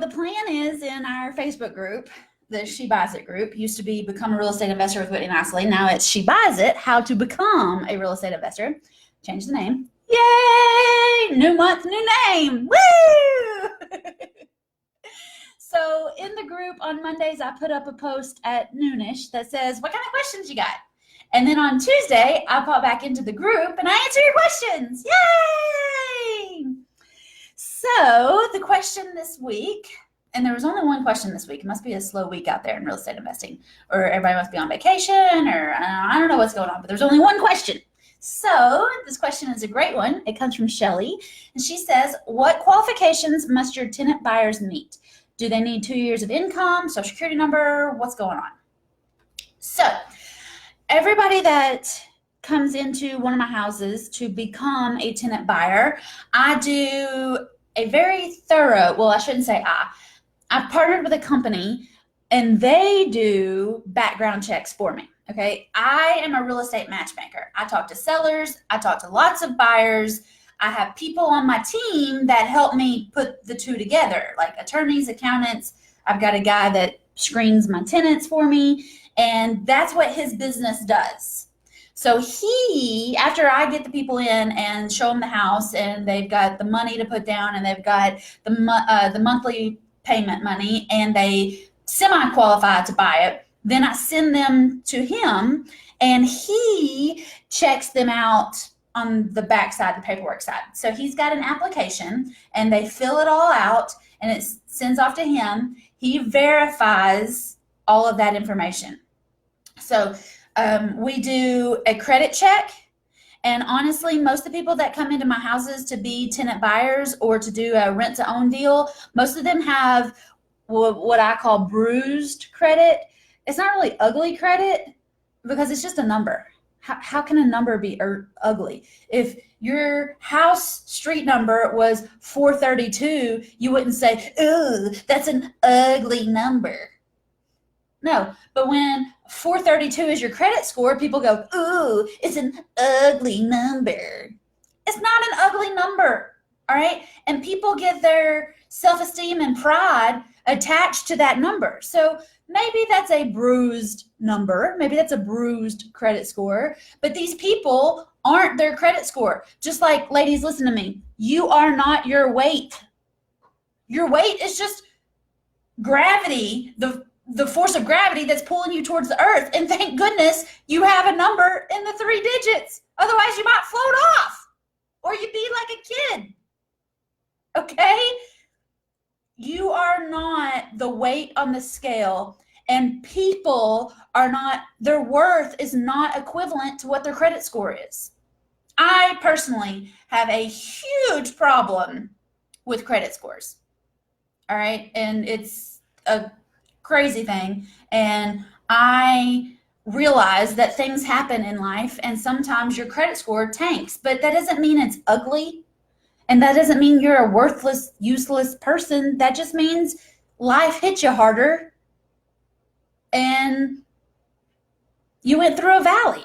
the plan is in our Facebook group, the She Buys It group, used to be Become a Real Estate Investor with Whitney Nicely. Now it's She Buys It, How to Become a Real Estate Investor. Change the name. Yay! New month, new name. Woo! So in the group on Mondays, I put up a post at noonish that says, what kind of questions you got? And then on Tuesday, I pop back into the group and I answer your questions. Yay! So the question this week, and there was only one question this week. It must be a slow week out there in real estate investing, or everybody must be on vacation, or I don't know what's going on, but there's only one question. So this question is a great one. It comes from Shelly, and she says, what qualifications must your tenant buyers meet? Do they need 2 years of income, social security number? What's going on? So everybody that comes into one of my houses to become a tenant buyer, I do a very thorough, well, I shouldn't say I've partnered with a company and they do background checks for me. Okay. I am a real estate matchmaker. I talk to sellers. I talk to lots of buyers. I have people on my team that help me put the two together, like attorneys, accountants. I've got a guy that screens my tenants for me, and that's what his business does. So he, after I get the people in and show them the house, and they've got the money to put down, and they've got the monthly payment money, and they semi-qualify to buy it, then I send them to him, and he checks them out on the back side, the paperwork side. So he's got an application, and they fill it all out, and it sends off to him. He verifies all of that information. So we do a credit check. And honestly, most of the people that come into my houses to be tenant buyers or to do a rent to own deal, most of them have what I call bruised credit. It's not really ugly credit because it's just a number. How can a number be ugly? If your house street number was 432, you wouldn't say, "Ooh, that's an ugly number." No, but when 432 is your credit score, people go, "Ooh, it's an ugly number." It's not an ugly number, all right? And people get their self-esteem and pride attached to that number. So maybe that's a bruised number. Maybe that's a bruised credit score. But these people aren't their credit score. Just like, ladies, listen to me. You are not your weight. Your weight is just gravity, the force of gravity that's pulling you towards the earth. And thank goodness you have a number in the 3 digits. Otherwise, you might float off or you'd be like a kid. Okay? You are not the weight on the scale, and people are not, their worth is not equivalent to what their credit score is. I personally have a huge problem with credit scores. All right. And it's a crazy thing. And I realize that things happen in life, and sometimes your credit score tanks, but that doesn't mean it's ugly. And that doesn't mean you're a worthless, useless person. That just means life hit you harder and you went through a valley.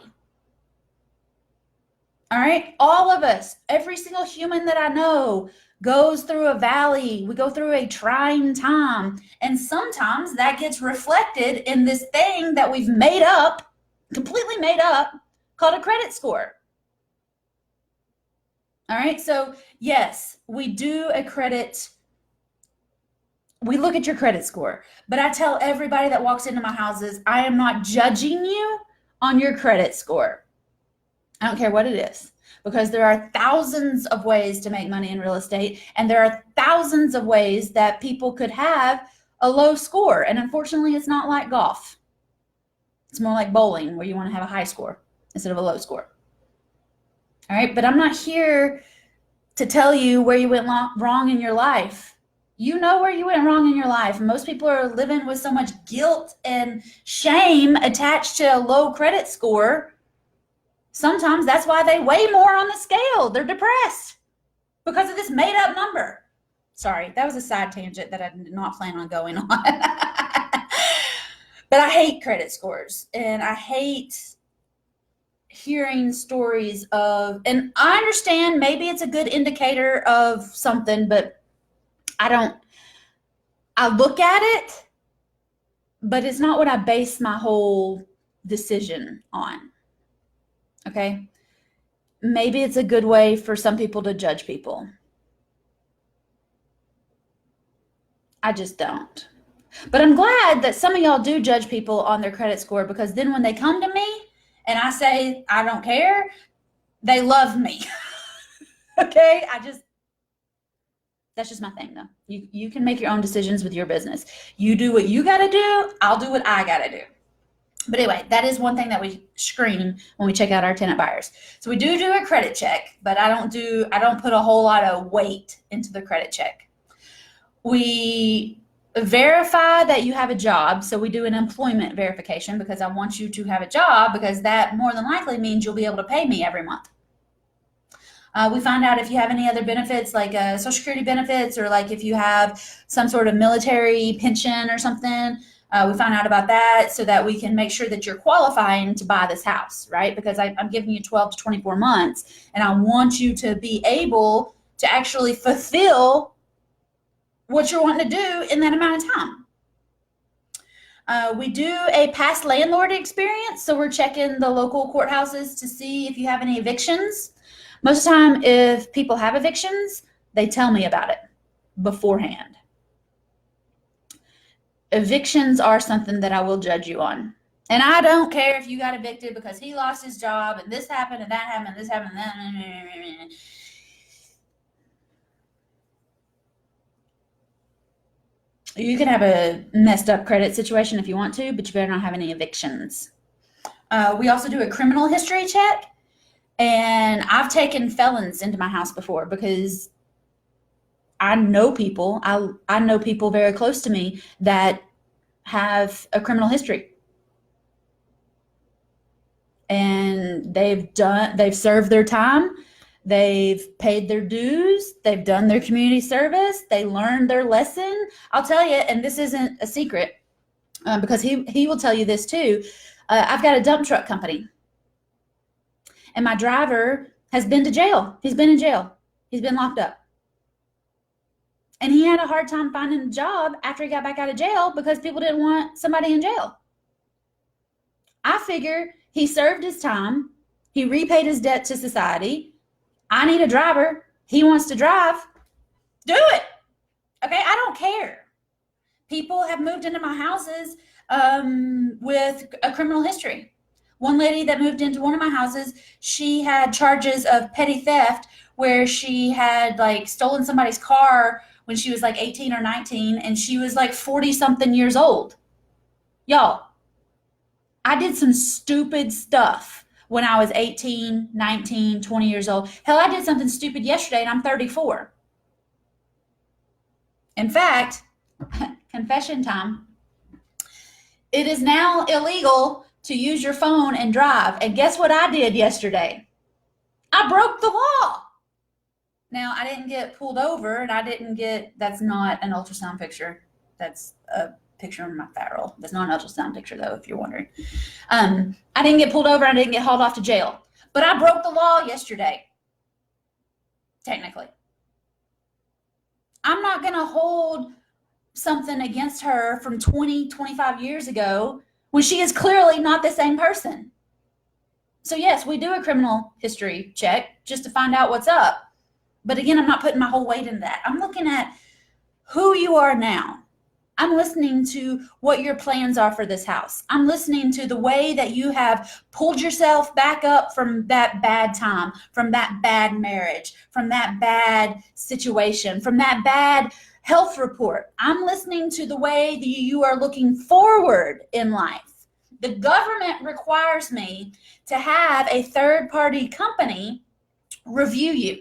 All right. All of us, every single human that I know goes through a valley. We go through a trying time. And sometimes that gets reflected in this thing that we've made up, completely made up, called a credit score. All right. So yes, we do a credit. We look at your credit score, but I tell everybody that walks into my houses, I am not judging you on your credit score. I don't care what it is, because there are thousands of ways to make money in real estate, and there are thousands of ways that people could have a low score. And unfortunately, it's not like golf. It's more like bowling, where you want to have a high score instead of a low score. All right, but I'm not here to tell you where you went wrong in your life. You know where you went wrong in your life. Most people are living with so much guilt and shame attached to a low credit score. Sometimes that's why they weigh more on the scale. They're depressed because of this made up number. Sorry, that was a side tangent that I did not plan on going on. But I hate credit scores, and I hate hearing stories of, and I understand maybe it's a good indicator of something, but I I look at it, but it's not what I base my whole decision on. Okay? Maybe it's a good way for some people to judge people. I just don't. But I'm glad that some of y'all do judge people on their credit score, because then when they come to me and I say, I don't care, they love me. Okay? That's just my thing though. You can make your own decisions with your business. You do what you got to do. I'll do what I got to do. But anyway, that is one thing that we screen when we check out our tenant buyers. So we do a credit check, but I don't put a whole lot of weight into the credit check. We verify that you have a job. So we do an employment verification, because I want you to have a job, because that more than likely means you'll be able to pay me every month. We find out if you have any other benefits, like Social Security benefits, or like if you have some sort of military pension or something. We find out about that so that we can make sure that you're qualifying to buy this house, right? Because I'm giving you 12 to 24 months, and I want you to be able to actually fulfill what you're wanting to do in that amount of time. We do a past landlord experience, so we're checking the local courthouses to see if you have any evictions. Most of the time, if people have evictions, they tell me about it beforehand. Evictions are something that I will judge you on. And I don't care if you got evicted because he lost his job and this happened and that happened and this happened and that. You can have a messed up credit situation if you want to, but you better not have any evictions. We also do a criminal history check. And I've taken felons into my house before, because I know people. I know people very close to me that have a criminal history, and they've served their time, they've paid their dues, they've done their community service, they learned their lesson. I'll tell you, and this isn't a secret, because he will tell you this too. I've got a dump truck company, and my driver has been to jail. He's been in jail. He's been locked up. And he had a hard time finding a job after he got back out of jail, because people didn't want somebody in jail. I figure he served his time. He repaid his debt to society. I need a driver. He wants to drive. Do it. Okay, I don't care. People have moved into my houses with a criminal history. One lady that moved into one of my houses, she had charges of petty theft, where she had like stolen somebody's car when she was like 18 or 19, and she was like 40 something years old. Y'all, I did some stupid stuff when I was 18, 19, 20 years old. Hell, I did something stupid yesterday and I'm 34. In fact, confession time. It is now illegal to use your phone and drive. And guess what I did yesterday? I broke the law. Now, I didn't get pulled over, and that's not an ultrasound picture. That's a picture of my fat roll. That's not an ultrasound picture, though, if you're wondering. I didn't get pulled over. I didn't get hauled off to jail. But I broke the law yesterday, technically. I'm not going to hold something against her from 20, 25 years ago when she is clearly not the same person. So, yes, we do a criminal history check just to find out what's up. But again, I'm not putting my whole weight in that. I'm looking at who you are now. I'm listening to what your plans are for this house. I'm listening to the way that you have pulled yourself back up from that bad time, from that bad marriage, from that bad situation, from that bad health report. I'm listening to the way that you are looking forward in life. The government requires me to have a third-party company review you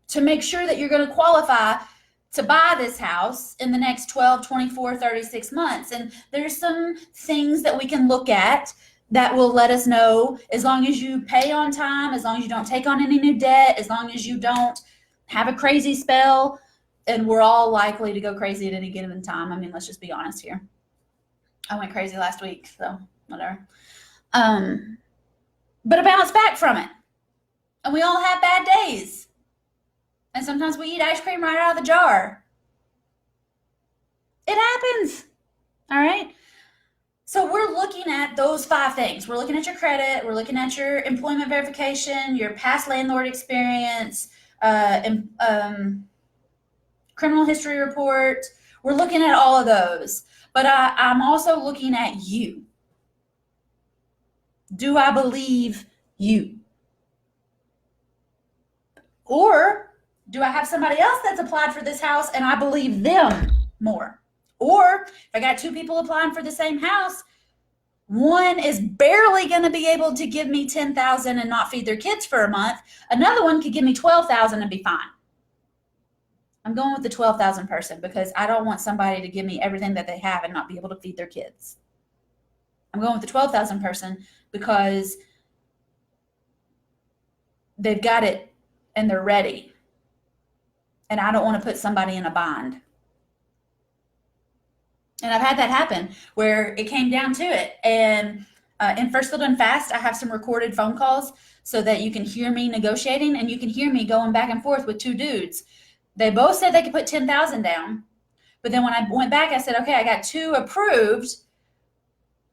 to make sure that you're going to qualify to buy this house in the next 12, 24, 36 months. And there's some things that we can look at that will let us know, as long as you pay on time, as long as you don't take on any new debt, as long as you don't have a crazy spell, and we're all likely to go crazy at any given time. I mean, let's just be honest here. I went crazy last week, so whatever. But I bounced back from it. And we all have bad days. And sometimes we eat ice cream right out of the jar. It happens. All right. So we're looking at those 5 things. We're looking at your credit. We're looking at your employment verification, your past landlord experience, criminal history report. We're looking at all of those. But I'm also looking at you. Do I believe you? Or do I have somebody else that's applied for this house and I believe them more? Or if I got 2 people applying for the same house, one is barely going to be able to give me $10,000 and not feed their kids for a month. Another one could give me $12,000 and be fine. I'm going with the 12,000 person because I don't want somebody to give me everything that they have and not be able to feed their kids. I'm going with the 12,000 person because they've got it and they're ready. And I don't want to put somebody in a bind. And I've had that happen where it came down to it. And in First Field and Fast, I have some recorded phone calls so that you can hear me negotiating and you can hear me going back and forth with 2 dudes. They both said they could put 10,000 down. But then when I went back, I said, okay, I got 2 approved.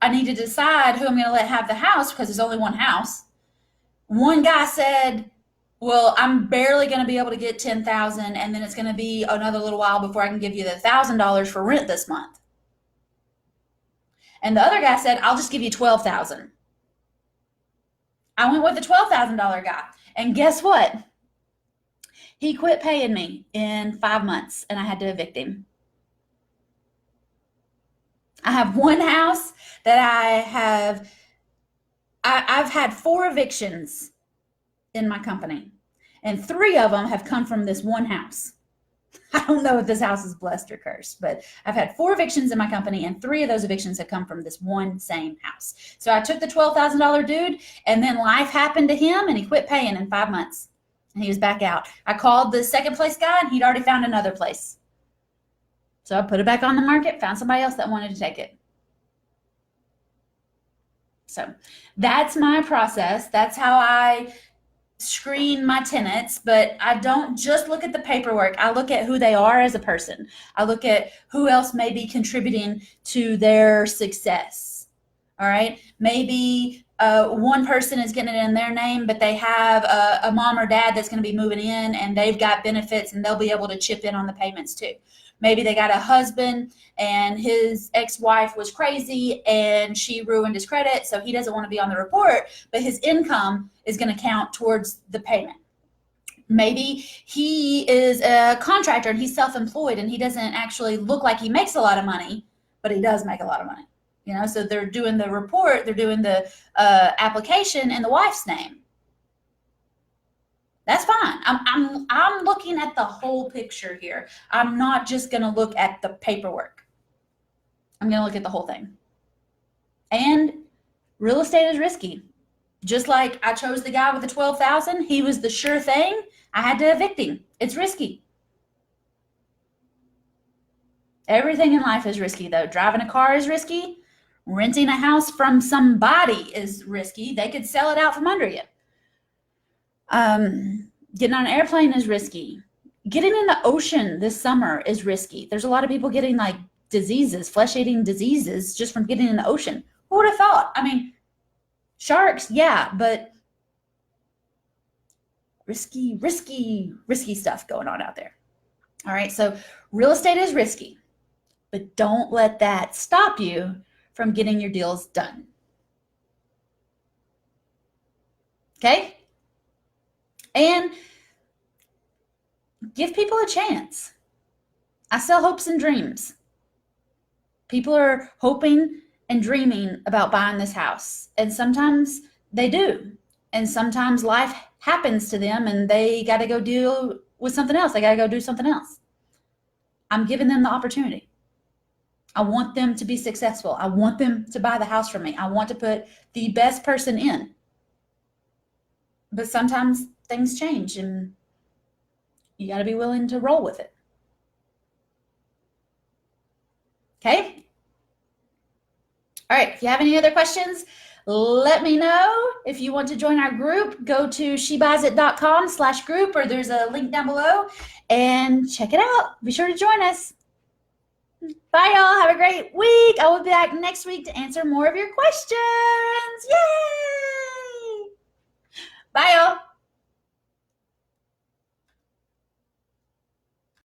I need to decide who I'm going to let have the house because there's only one house. One guy said, well, I'm barely going to be able to get 10,000 and then it's going to be another little while before I can give you the $1,000 for rent this month. And the other guy said, I'll just give you 12,000. I went with the $12,000 guy. And guess what? He quit paying me in 5 months and I had to evict him. I have one house that I've had 4 evictions in my company, and 3 of them have come from this one house. I don't know if this house is blessed or cursed, but I've had 4 evictions in my company, and 3 of those evictions have come from this one same house. So I took the $12,000 dude, and then life happened to him, and he quit paying in 5 months, and he was back out. I called the second place guy, and he'd already found another place. So I put it back on the market, found somebody else that wanted to take it. So that's my process. That's how I screen my tenants, but I don't just look at the paperwork. I look at who they are as a person. I look at who else may be contributing to their success. All right. Maybe one person is getting it in their name, but they have a mom or dad that's going to be moving in and they've got benefits and they'll be able to chip in on the payments too. Maybe they got a husband and his ex-wife was crazy and she ruined his credit, so he doesn't want to be on the report, but his income is going to count towards the payment. Maybe he is a contractor and he's self-employed and he doesn't actually look like he makes a lot of money, but he does make a lot of money. You know, so they're doing the report, they're doing the application in the wife's name. That's fine. I'm looking at the whole picture here. I'm not just going to look at the paperwork. I'm going to look at the whole thing. And real estate is risky. Just like I chose the guy with the 12,000, he was the sure thing. I had to evict him. It's risky. Everything in life is risky though. Driving a car is risky. Renting a house from somebody is risky. They could sell it out from under you. Getting on an airplane is risky. Getting in the ocean this summer is risky. There's a lot of people getting like diseases, flesh-eating diseases just from getting in the ocean. Who would have thought? I mean, sharks, yeah, but risky stuff going on out there. All right, so real estate is risky, but don't let that stop you from getting your deals done. Okay? And give people a chance. I sell hopes and dreams. People are hoping and dreaming about buying this house. And sometimes they do. And sometimes life happens to them and they got to go deal with something else. They got to go do something else. I'm giving them the opportunity. I want them to be successful. I want them to buy the house from me. I want to put the best person in. But sometimes things change and you got to be willing to roll with it. Okay? All right, if you have any other questions, let me know. If you want to join our group, go to shebuysit.com/group, or there's a link down below and check it out. Be sure to join us. Bye, y'all. Have a great week. I will be back next week to answer more of your questions. Yay!